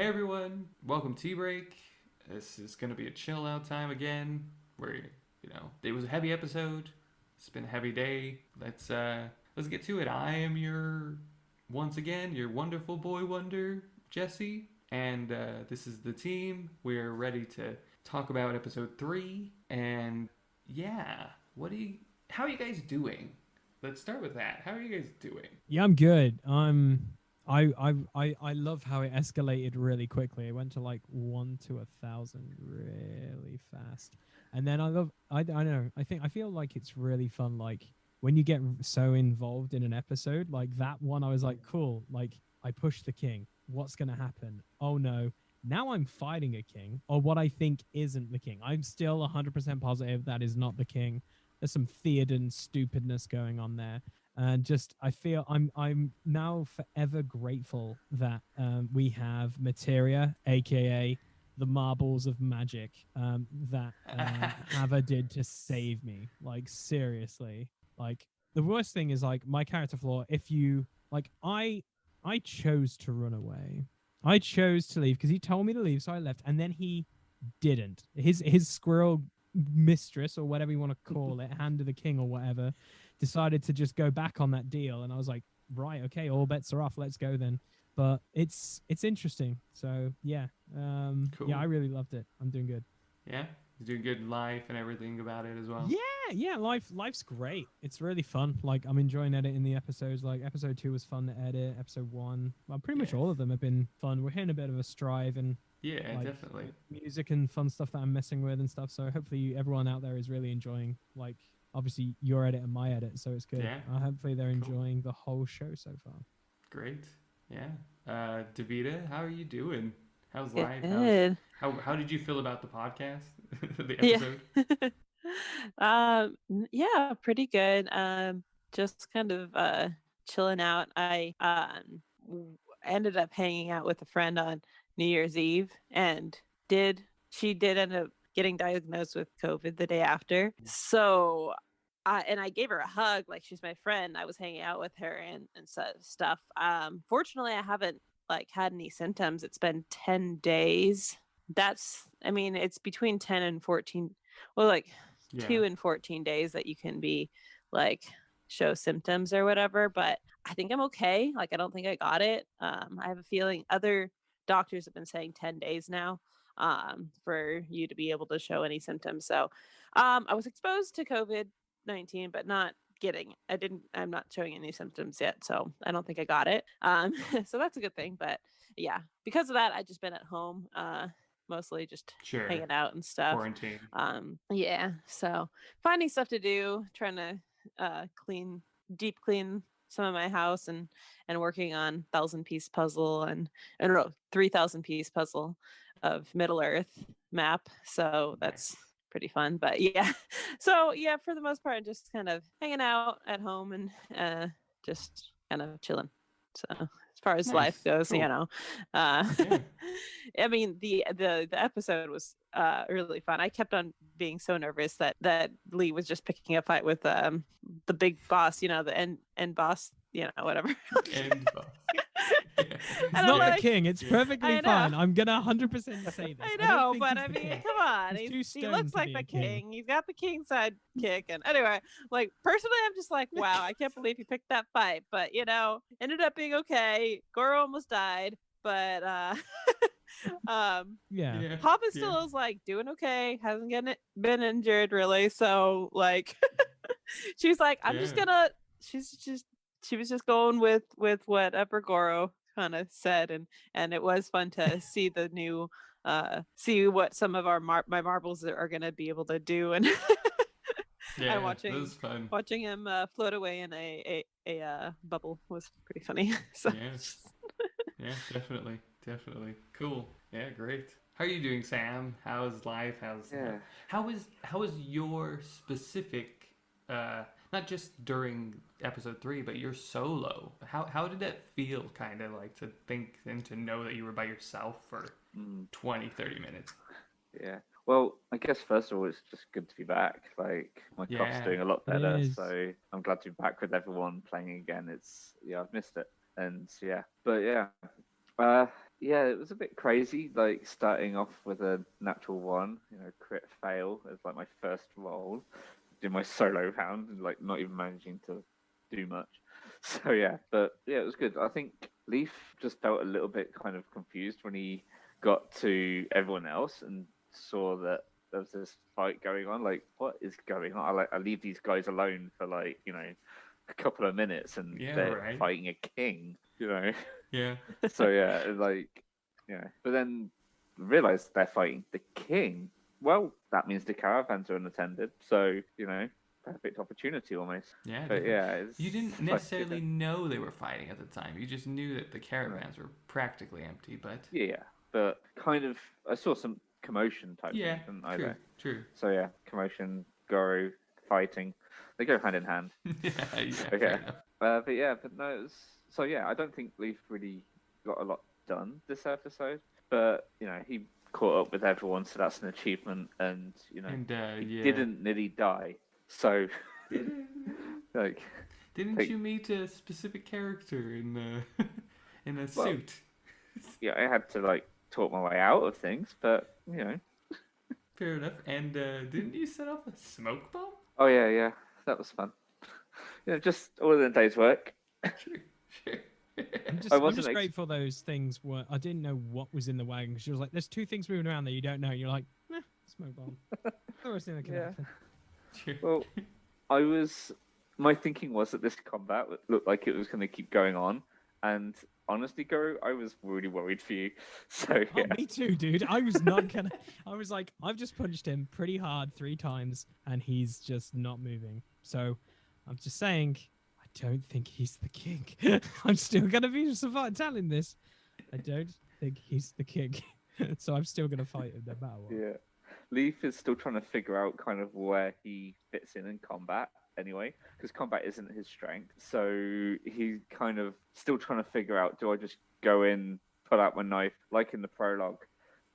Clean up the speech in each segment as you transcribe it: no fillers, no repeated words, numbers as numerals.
Hey everyone, welcome to Tea Break. This is gonna be a chill out time again. Where it was a heavy episode. It's been a heavy day. Let's get to it. I am once again your wonderful boy wonder Jesse, and this is the team. We're ready to talk about episode 3. And yeah, how are you guys doing? Let's start with that. How are you guys doing? Yeah, I'm good. I love how it escalated really quickly. It went to like 1 to 1,000 really fast, and then I don't know. I feel like it's really fun. Like when you get so involved in an episode, like that one, I was like, cool. Like I pushed the king. What's gonna happen? Oh no. Now I'm fighting a king, or what I think isn't the king. I'm still 100% positive that is not the king. There's some Theoden stupidness going on there, and just I feel I'm now forever grateful that we have materia, aka the marbles of magic, that Hava did to save me. Like seriously, like the worst thing is like my character flaw. If you like, I chose to run away. I chose to leave because he told me to leave, so I left, and then he didn't. His squirrel mistress or whatever you want to call it, hand of the king or whatever, decided to just go back on that deal, and I was like, right, okay, all bets are off. Let's go then. But it's interesting. So yeah, yeah, I Cool. really loved it. I'm doing good. Yeah, you doing good in life and everything about it as well. Yeah, yeah, life's great. It's really fun. Like I'm enjoying editing the episodes. Like episode 2 was fun to edit. Episode 1, well, pretty much Yes. all of them have been fun. We're hitting a bit of a stride and Yeah, like definitely. music and fun stuff that I'm messing with and stuff. So hopefully everyone out there is really enjoying like obviously your edit and my edit. So it's good. Yeah, Hopefully they're cool. enjoying the whole show so far. Great. Yeah. Davita, how are you doing? How's life? Good. How did you feel about the podcast, the Yeah. episode? Yeah, pretty good. Just kind of chilling out. I ended up hanging out with a friend on New Year's Eve, and she did end up getting diagnosed with COVID the day after. So I gave her a hug, like she's my friend. I was hanging out with her and stuff. Fortunately, I haven't like had any symptoms. It's been 10 days. I mean, it's between 10 and 14. Well, like Yeah. 2 and 14 days that you can be like show symptoms or whatever. But I think I'm okay. Like, I don't think I got it. I have a feeling other doctors have been saying 10 days now for you to be able to show any symptoms. So I was exposed to COVID-19, but I'm not showing any symptoms yet. So I don't think I got it. So that's a good thing. But yeah, because of that, I've just been at home, mostly just Sure. hanging out and stuff. Quarantine. Yeah. So finding stuff to do, trying to deep clean some of my house and working on 1,000-piece puzzle and 3,000-piece puzzle of Middle Earth map. So that's Nice. pretty fun. But yeah, so yeah, for the most part, just kind of hanging out at home and just kind of chilling. So as far as life Nice. goes, Cool. Yeah. I mean the episode was really fun. I kept on being so nervous that Lee was just picking a fight with the big boss, the end boss, whatever. And It's not the king. It's perfectly fine. I'm gonna 100% say this. I know, but I mean, come on. He looks like the king. He's got the king side kick. And anyway, like personally, I'm just like, wow, I can't believe he picked that fight. But ended up being okay. Goro almost died, but Yeah. Papa still is like doing okay. Hasn't been injured really. So like, she's like, she was just going with whatever Goro kind of said, and it was fun to see the new see what some of my marbles are going to be able to do, and yeah, and that was fun. watching him float away in a bubble was pretty funny. So yeah, definitely cool. Yeah, great. How are you doing, Sam? How's life? How is your specific not just during episode 3, but your solo? How did that feel, kind of like to think and to know that you were by yourself for 20-30 minutes? Yeah. Well, I guess first of all, it's just good to be back. Like my cough's doing a lot better, so I'm glad to be back with everyone playing again. I've missed it, and yeah, but yeah, yeah, it was a bit crazy, like starting off with a natural one, crit fail as like my first roll, do my solo round and like not even managing to do much. So yeah, but yeah, it was good. I think Leaf just felt a little bit kind of confused when he got to everyone else and saw that there was this fight going on. Like, what is going on? I leave these guys alone for like, a couple of minutes and they're fighting a king, Yeah. So yeah, but then realized they're fighting the king. Well, that means the caravans are unattended. So, perfect opportunity almost. Yeah. But yeah, you didn't necessarily know they were fighting at the time. You just knew that the caravans were practically empty, but yeah, but kind of I saw some commotion type yeah, thing, didn't I? True. So yeah, commotion, Goro, fighting, they go hand in hand. yeah. But no, it was, so yeah, I don't think Leaf really got a lot done this episode, but he caught up with everyone, so that's an achievement, and he didn't nearly die. So, like, didn't you meet a specific character in a suit? Yeah, I had to like talk my way out of things, but Fair enough. And didn't you set off a smoke bomb? Oh yeah, that was fun. Just all of the day's work. Sure. I'm just grateful those things were. I didn't know what was in the wagon. She was like, "There's two things moving around that you don't know." You're like, "Smoke bomb." The worst thing that can happen. Sure. Well, my thinking was that this combat looked like it was going to keep going on, and honestly, Goro, I was really worried for you. So yeah. Oh, me too, dude. I was not gonna. I was like, I've just punched him pretty hard 3 times, and he's just not moving. So I'm just saying, I don't think he's the king. I'm still gonna be telling this. I don't think he's the king. So I'm still gonna fight him no matter what. Yeah. Leaf is still trying to figure out kind of where he fits in combat anyway, because combat isn't his strength. So he's kind of still trying to figure out, do I just go in, pull out my knife, like in the prologue,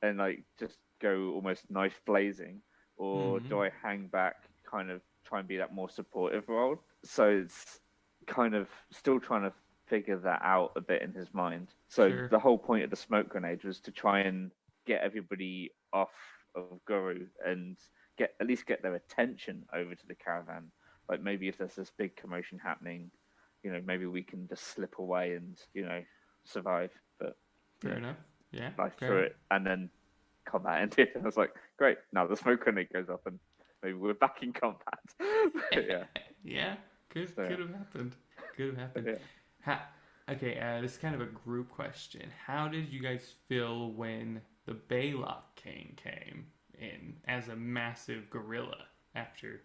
and like just go almost knife blazing, or do I hang back, kind of try and be that more supportive role? So it's kind of still trying to figure that out a bit in his mind. So the whole point of the smoke grenade was to try and get everybody off of Guru and at least get their attention over to the caravan. Like maybe if there's this big commotion happening, maybe we can just slip away and survive. But fair enough. Yeah. Life through it, and then combat ended. And I was like, great. Now the smoke grenade goes up, and maybe we're back in combat. Yeah. Yeah. Could have happened. Could have happened. Yeah. Okay. This is kind of a group question. How did you guys feel when the Baylock King came in as a massive gorilla after?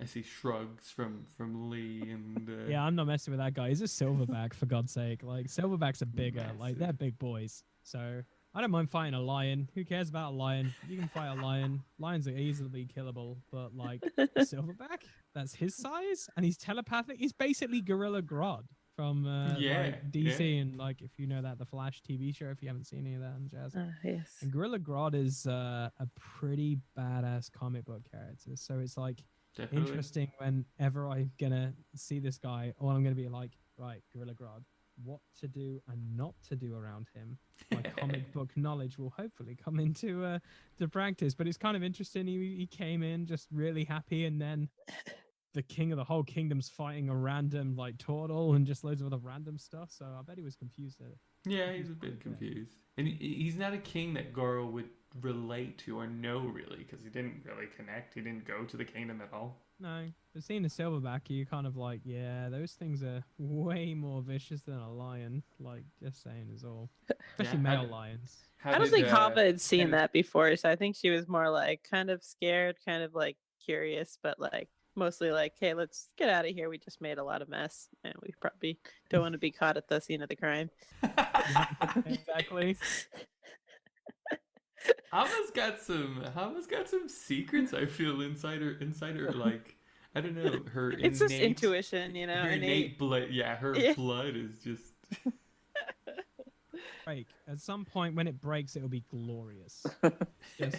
I see shrugs from Lee and yeah, I'm not messing with that guy. He's a silverback for God's sake. Like silverbacks are bigger, like they're big boys. So I don't mind fighting a lion. Who cares about a lion? You can fight a lion. Lions are easily killable, but like a silverback, that's his size, and he's telepathic. He's basically Gorilla Grodd from like DC and like if you know that the Flash TV show, if you haven't seen any of that and jazz. Yes. And Gorilla Grodd is a pretty badass comic book character. So it's like. Definitely. Interesting whenever I'm gonna see this guy, or I'm gonna be like, right, Gorilla Grodd, what to do and not to do around him. My comic book knowledge will hopefully come into to practice. But it's kind of interesting. He came in just really happy, and then the king of the whole kingdom's fighting a random like turtle and just loads of other random stuff. So I bet he was confused. Yeah, he's a bit confused, and he's not a king that Goro would relate to or know really, because he didn't really connect. He didn't go to the kingdom at all. No, but seeing a silverback, you kind of like, yeah, those things are way more vicious than a lion. Like, just saying is all. Especially male lions. I don't think Hava had seen that before, so I think she was more like kind of scared, kind of like curious, but like mostly like, hey, let's get out of here. We just made a lot of mess, and we probably don't want to be caught at the scene of the crime. Exactly. Hava's got some secrets. I feel inside her like I don't know her. It's just intuition, Her innate blood. Yeah, her blood is just. Break at some point when it breaks, it'll be glorious. Just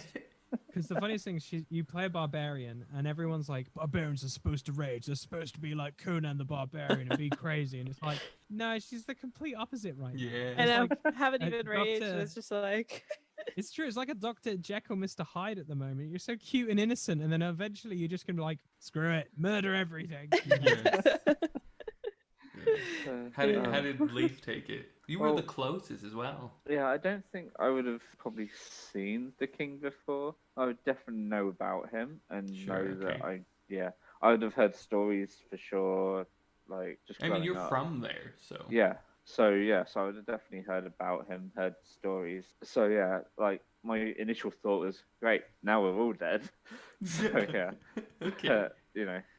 Because the funniest thing is you play a barbarian and everyone's like, barbarians are supposed to rage. They're supposed to be like Conan the Barbarian and be crazy. And it's like, no, she's the complete opposite right now. Yeah. And I It's like, haven't a even raged. doctor- It's just like it's true. It's like a Dr. Jekyll, Mr. Hyde at the moment. You're so cute and innocent. And then eventually you're just going to be like, screw it, murder everything. Yeah. So, How did yeah. how did Leaf take it? You were Well- the closest as well. Yeah, I don't think I would have probably seen the king before. I would definitely know about him and Sure, know that okay. I would have heard stories for sure. Like just. I mean, growing you're up. from there, so Yeah. So I would have definitely heard about him, heard stories. So yeah, like my initial thought was, great, now we're all dead. So yeah. Okay.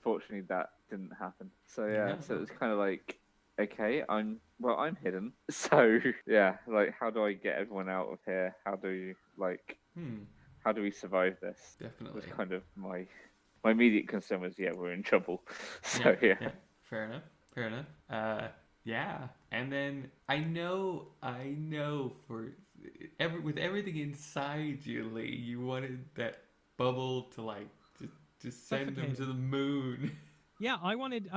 Fortunately that didn't happen. So yeah, Yeah. so it was kind of like, okay, I'm hidden. So yeah, like how do I get everyone out of here? How do how do we survive this? Definitely. Was kind of my immediate concern was, yeah, we're in trouble. So yeah. Fair enough. Fair enough. Yeah. And then I know for with everything inside you, Lee, you wanted that bubble to like just send them to the moon. Yeah, I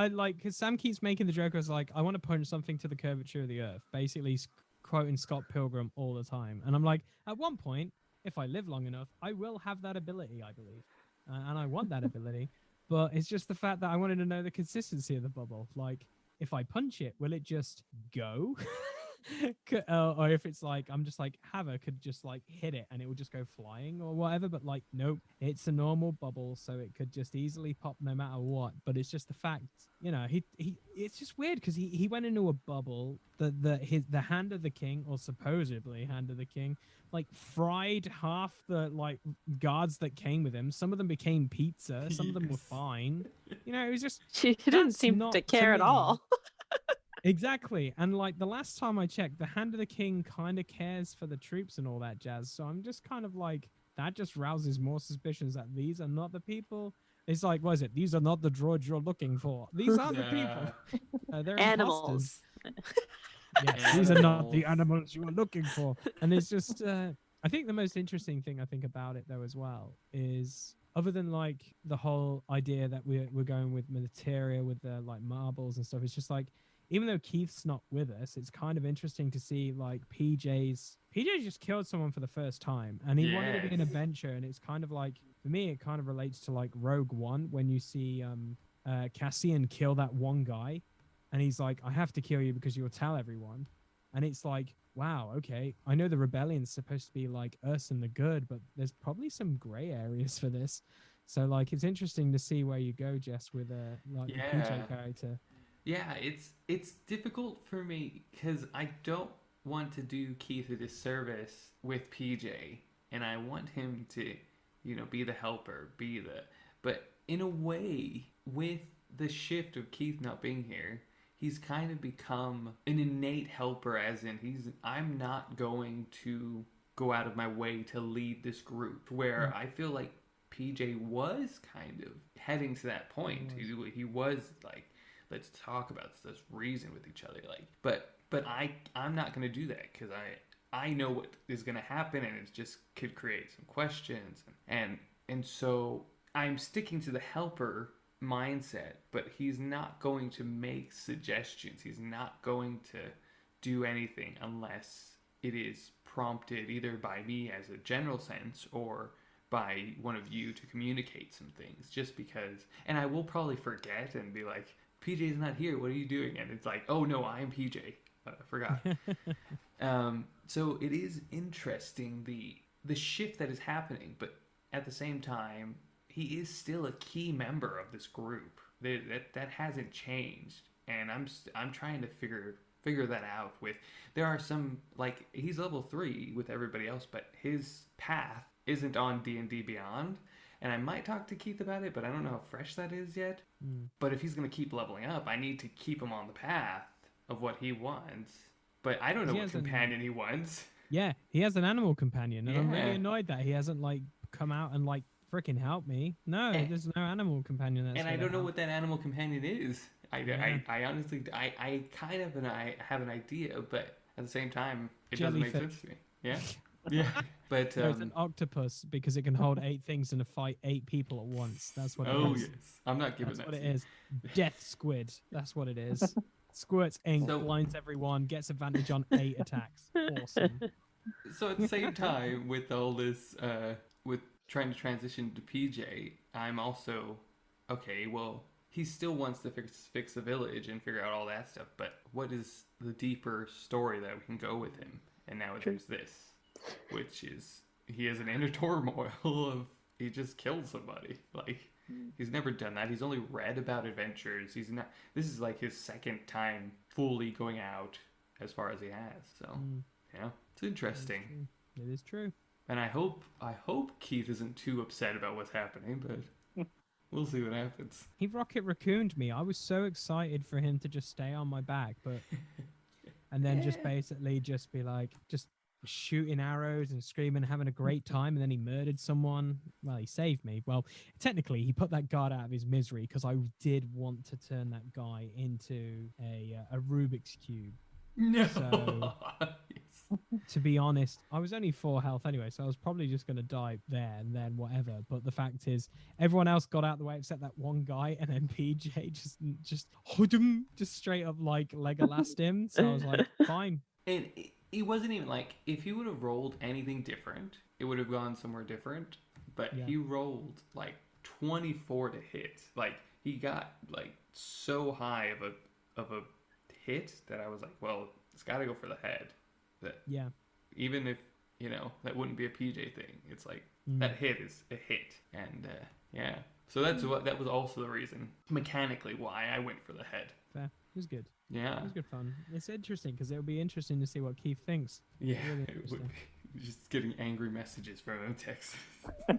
like, because Sam keeps making the joke as like, I want to punch something to the curvature of the earth, basically quoting Scott Pilgrim all the time. And I'm like, at one point, if I live long enough, I will have that ability, I believe. And I want that ability. But it's just the fact that I wanted to know the consistency of the bubble. Like, if I punch it, will it just go? Or if it's like, I'm just like, Hava could just like hit it and it would just go flying or whatever. But like, nope, it's a normal bubble, so it could just easily pop no matter what. But it's just the fact, it's just weird because he went into a bubble. The hand of the king, or supposedly hand of the king, like fried half the like guards that came with him. Some of them became pizza. Some of them were Yes. fine. It was just she didn't That's seem not to to care at me. all. exactly. And like the last time I checked, the hand of the king kind of cares for the troops and all that jazz. So I'm just kind of like, that just rouses more suspicions that these are not the people. It's like, what is it? These are not the droids you're looking for. These are the people. They're imposters. Animals. Yes, these are not the Animals. animals you are looking for. And it's just, I think the most interesting thing I think about it though as well is, other than like the whole idea that we're going with materia with the like marbles and stuff, it's just like, even though Keith's not with us, it's kind of interesting to see like PJ just killed someone for the first time and he wanted to be an Yes. adventure. And it's kind of like, for me, it kind of relates to like Rogue One when you see Cassian kill that one guy and he's like, I have to kill you because you'll tell everyone. And it's like, wow, okay, I know the rebellion's supposed to be like us and the good, but there's probably some gray areas for this. So like, it's interesting to see where you go, Jess, with like the Yeah. PJ character. Yeah, it's difficult for me because I don't want to do Keith a disservice with PJ, and I want him to, be the helper, but in a way, with the shift of Keith not being here, he's kind of become an innate helper, as in I'm not going to go out of my way to lead this group, where I feel like PJ was kind of heading to that point. He was like, let's talk about this, let's reason with each other, like, but I'm not going to do that because I know what is going to happen, and it just could create some questions, and so I'm sticking to the helper mindset, but he's not going to make suggestions. He's not going to do anything unless it is prompted either by me as a general sense or by one of you to communicate some things, just because. And I will probably forget and be like, PJ's not here, what are you doing? And it's like, oh no, I'm PJ, I forgot. So it is interesting, the shift that is happening, but at the same time, he is still a key member of this group. That hasn't changed, and I'm trying to figure that out. There are some, like, he's level 3 with everybody else, but his path isn't on D&D Beyond, and I might talk to Keith about it, but I don't know how fresh that is yet. But if he's going to keep leveling up, I need to keep him on the path of what he wants. But I don't know what companion he wants. Yeah, he has an animal companion, and I'm really Yeah. annoyed that he hasn't like come out and like freaking help me. No, there's no animal companion. That's And I gonna don't know help. what that animal companion is. I honestly, I kind of have an idea, but at the same time, it doesn't make Jellyfish. sense to me. Yeah. Yeah, but No, it's an octopus because it can hold 8 things and fight 8 people at once. That's what it oh is. yes, I'm not giving That's that what it to you. is. Death squid. That's what it is. Squirts ink, So- blinds everyone, gets advantage on 8 attacks. Awesome. So at the same time, with all this, with trying to transition to PJ, I'm also okay. Well, he still wants to fix the village and figure out all that stuff. But what is the deeper story that we can go with him? And now there's this, which is he has an inner turmoil of he just killed somebody. Like he's never done that. He's only read about adventures. He's not. This is like his second time fully going out, as far as he has. So. Mm, Yeah, it's interesting, it is true. and I hope Keith isn't too upset about what's happening, but we'll see what happens. He rocket raccooned me. I was so excited for him to just stay on my back, but and then just basically just be like just shooting arrows and screaming, having a great time, and then he murdered someone. Well, he saved me. Well, technically, he put that guard out of his misery because I did want to turn that guy into a Rubik's cube. No. So- Yes. To be honest, I was only 4 health anyway, so I was probably just going to die there and then whatever. But the fact is, everyone else got out of the way except that one guy, and then PJ just straight up like Legolased him. So I was like, fine. And it wasn't even like if he would have rolled anything different, it would have gone somewhere different. But Yeah. he rolled like 24 to hit. Like he got like so high of a hit that I was like, well, it's got to go for the head. That Yeah. even if that wouldn't be a PJ thing. It's like Mm. that hit is a hit, and yeah. So that was also the reason mechanically why I went for the head. Fair. It was good. Yeah, It was good fun. It's interesting because it'll be interesting to see what Keith thinks. yeah. Really It would interesting. be just getting angry messages from him text.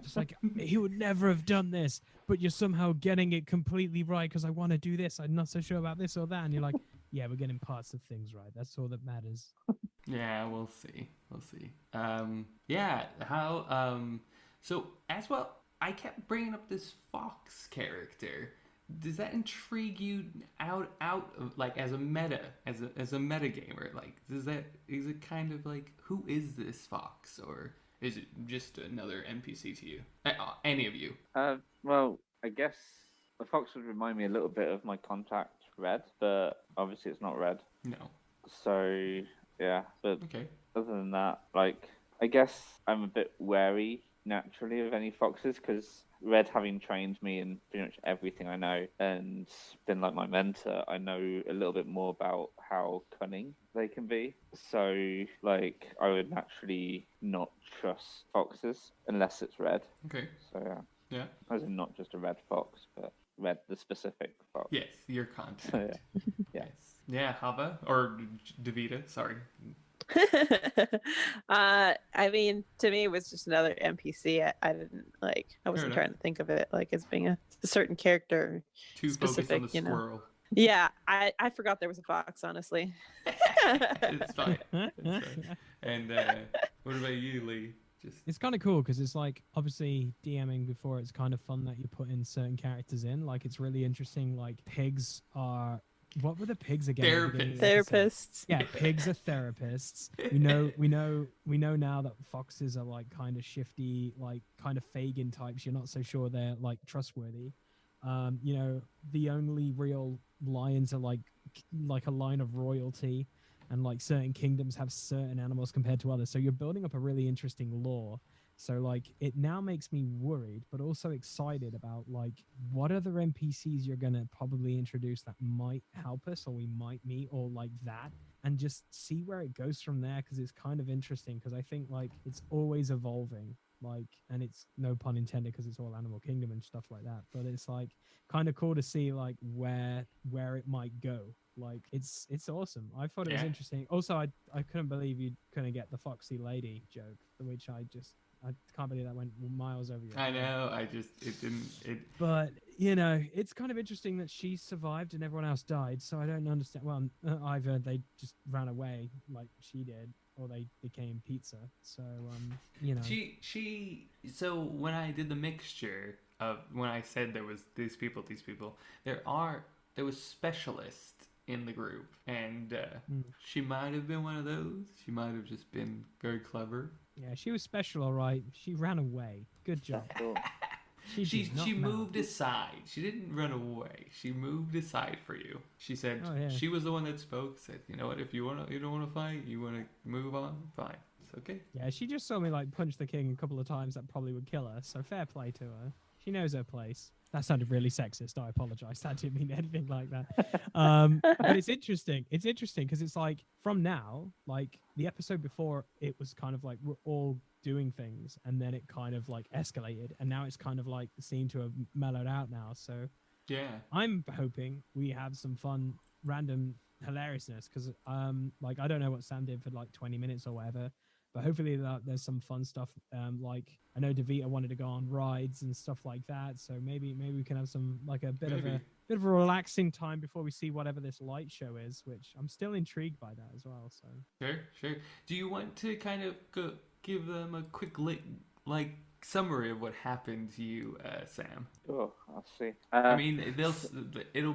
Just like, he would never have done this, but you're somehow getting it completely right because I want to do this. I'm not so sure about this or that. And you're like, yeah, we're getting parts of things right. That's all that matters. Yeah, we'll see. We'll see. Yeah. So as well, I kept bringing up this Fox character. Does that intrigue you out of like as a meta gamer? Like, is it kind of like who is this Fox, or is it just another NPC to you? Any of you? Well, I guess the fox would remind me a little bit of my contact Red, but obviously it's not Red. No. So yeah, but Okay. other than that, like I guess I'm a bit wary naturally of any foxes because Red, having trained me in pretty much everything I know and been like my mentor, I know a little bit more about how cunning they can be. So like I would naturally not trust foxes unless it's Red. Okay. So yeah, Yeah. as in not just a red fox, but Red the specific fox. Yes, your contact. So, yeah. Yes. Yeah, Hava or Davida. Sorry. I mean, to me, it was just another NPC. I didn't like. I wasn't enough. trying to think of it like as being a certain character. Too focused on Specific, the you know. squirrel. Yeah, I forgot there was a fox. Honestly. It's fine. It's fine. And what about you, Lee? Just It's kind of cool because it's like obviously DMing before. It's kind of fun that you put in certain characters in. Like it's really interesting. Like pigs are. What were the pigs again? at the beginning of the episode? Therapists. Yeah, pigs are therapists. We know now that foxes are like kind of shifty, like kind of Fagin types. You're not so sure they're like trustworthy. The only real lions are like a line of royalty, and like certain kingdoms have certain animals compared to others. So you're building up a really interesting lore. So like it now makes me worried, but also excited about like what other NPCs you're gonna probably introduce that might help us or we might meet or like that, and just see where it goes from there because it's kind of interesting because I think like it's always evolving. Like, and it's no pun intended because it's all Animal Kingdom and stuff like that. But it's like kind of cool to see like where it might go. Like it's awesome. I thought it was Yeah. interesting. Also, I couldn't believe you couldn't get the Foxy Lady joke, which I can't believe that went miles over your I head. know. It didn't. But it's kind of interesting that she survived and everyone else died. So I don't understand. Well, either they just ran away like she did, or they became pizza. So She. So when I did the mixture of when I said there was these people, there was specialist in the group, and Mm. she might have been one of those. She might have just been very clever. Yeah, she was special, all right. She ran away. Good job. That's all. She did not moved melt. aside. She didn't run away. She moved aside for you. She said Oh, yeah. she was the one that spoke. Said, you know what? If you don't want to fight, you want to move on. Fine, it's okay. Yeah, she just saw me like punch the king a couple of times. That probably would kill her. So fair play to her. She knows her place. That sounded really sexist. I apologize. I didn't mean anything like that. But it's interesting. It's interesting because it's like from now, like the episode before, it was kind of like we're all doing things, and then it kind of like escalated, and now it's kind of like seemed to have mellowed out now. So Yeah. I'm hoping we have some fun, random hilariousness because like I don't know what Sam did for like 20 minutes or whatever, but hopefully there's some fun stuff. Like I know Davita wanted to go on rides and stuff like that, so maybe we can have some like a bit of Maybe. a relaxing time before we see whatever this light show is, which I'm still intrigued by that as well. So Sure. Do you want to kind of give them a quick summary of what happened to you, Sam? Oh, I'll see. I mean, it'll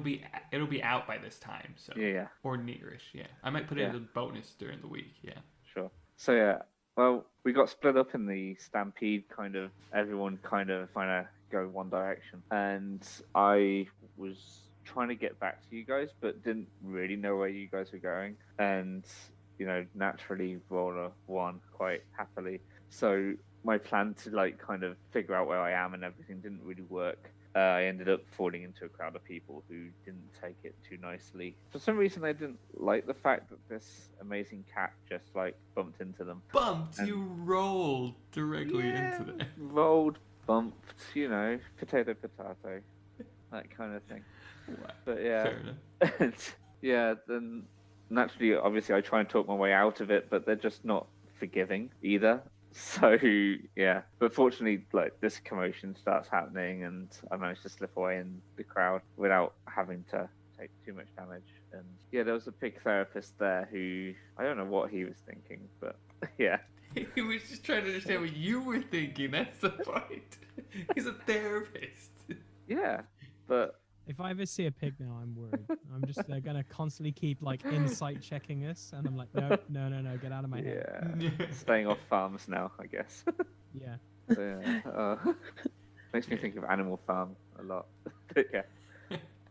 be out by this time, so yeah, or nearish. Yeah, I might put it Yeah. as a bonus during the week. Yeah. sure. So yeah, well, we got split up in the stampede. Kind of everyone kind of trying to go one direction, and I was trying to get back to you guys, but didn't really know where you guys were going, and naturally Roller won quite happily. So my plan to like kind of figure out where I am and everything didn't really work. I ended up falling into a crowd of people who didn't take it too nicely. For some reason, I didn't like the fact that this amazing cat just like bumped into them. Bumped. And- You rolled directly into them. Rolled, bumped, potato, that kind of thing. Wow. But yeah, Fair enough. and yeah, then naturally, obviously, I try and talk my way out of it, but they're just not forgiving either. So yeah, but fortunately, like this commotion starts happening, and I managed to slip away in the crowd without having to take too much damage. And yeah, there was a pig therapist there who I don't know what he was thinking, but yeah, He was just trying to understand what you were thinking. That's the point. He's a therapist. yeah, but if I ever see a pig now, I'm worried. They're gonna constantly keep like insight checking us, and I'm like, no, get out of my head. yeah, staying off farms now, I guess. Yeah. So, yeah, makes me think of Animal Farm a lot. But yeah,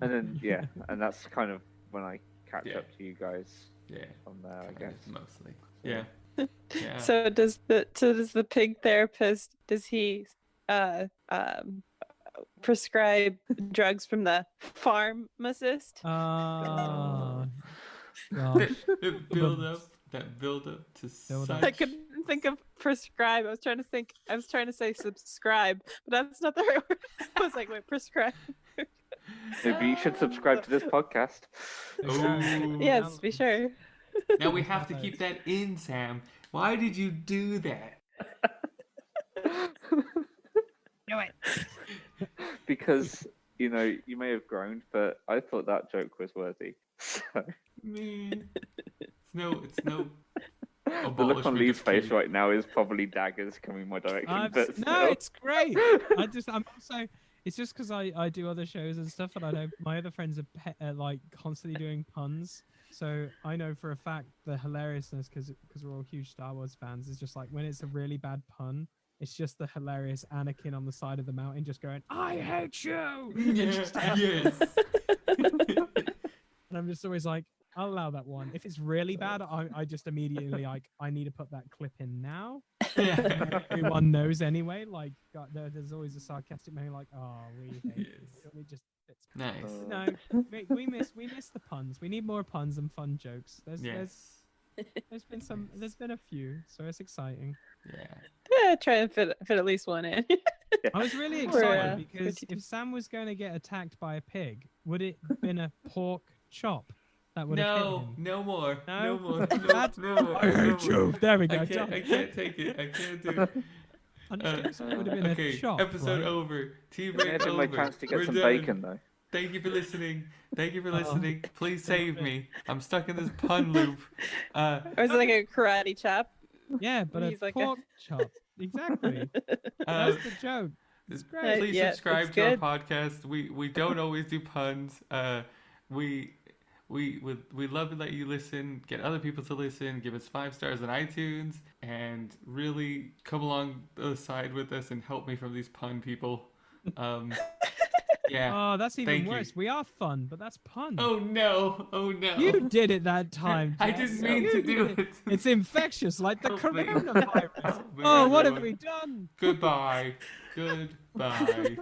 and then yeah, and that's kind of when I catch Yeah. up to you guys Yeah. from there, I kind of, guess. mostly. Yeah. Yeah. So does the pig therapist, does he prescribe drugs from the pharmacist? Gosh. That build up to Build up. such. I couldn't think of prescribe. I was trying to say subscribe, but that's not the right word. I was like, wait, prescribe. Maybe you should subscribe to this podcast. Ooh. Yes, be sure. Now we have to keep that in, Sam. Why did you do that? Do it. Because you may have groaned, but I thought that joke was worthy. So Man. It's no. the look on abolishment Lee's of face killing. right now is probably daggers coming my direction. But No, still. it's great. I'm also. It's just because I do other shows and stuff, and I know my other friends are like constantly doing puns. So I know for a fact the hilariousness, because we're all huge Star Wars fans, is just like when it's a really bad pun, it's just the hilarious Anakin on the side of the mountain just going, "I hate you," Yes. and I'm just always like, I'll allow that one. If it's really bad, I just immediately like, I need to put that clip in now. Yeah. Everyone knows anyway. Like, God, there's always a sarcastic man like, "Oh, we hate you." Yes. It just fits. Nice. No, we miss the puns. We need more puns and fun jokes. Yes. There's been a few, so it's exciting. Yeah. Yeah, try and fit at least one in. I was really Or, excited because good to if Sam was going to get attacked by a pig, would it have been a pork chop that would have hit No, him? no more. No? No more. That's- No more. I no hate more. you. There we go. I can't take it. I can't do it. I'm sure it would have been Okay, a chop. episode right? over. Tea I break had over. my chance to get We're some done. bacon though. Thank you for listening. Thank you for Oh. listening. Please save me. I'm stuck in this pun loop. Or is it like a karate chop? Yeah, but He's a like a- pork chop. Exactly. Uh, That's the joke. It's great. please Yeah, subscribe it's to good. our podcast. We don't always do puns. We we love to let you listen, get other people to listen, give us 5 stars on iTunes, and really come along the side with us and help me from these pun people. Yeah. Oh, that's even Thank you. worse. We are fun, but that's pun. Oh no! Oh no! You did it that time. I Jess. didn't mean You to did do it. It's infectious, like the Help me. coronavirus. Help me, Oh, what have everyone. we done? Goodbye. Goodbye.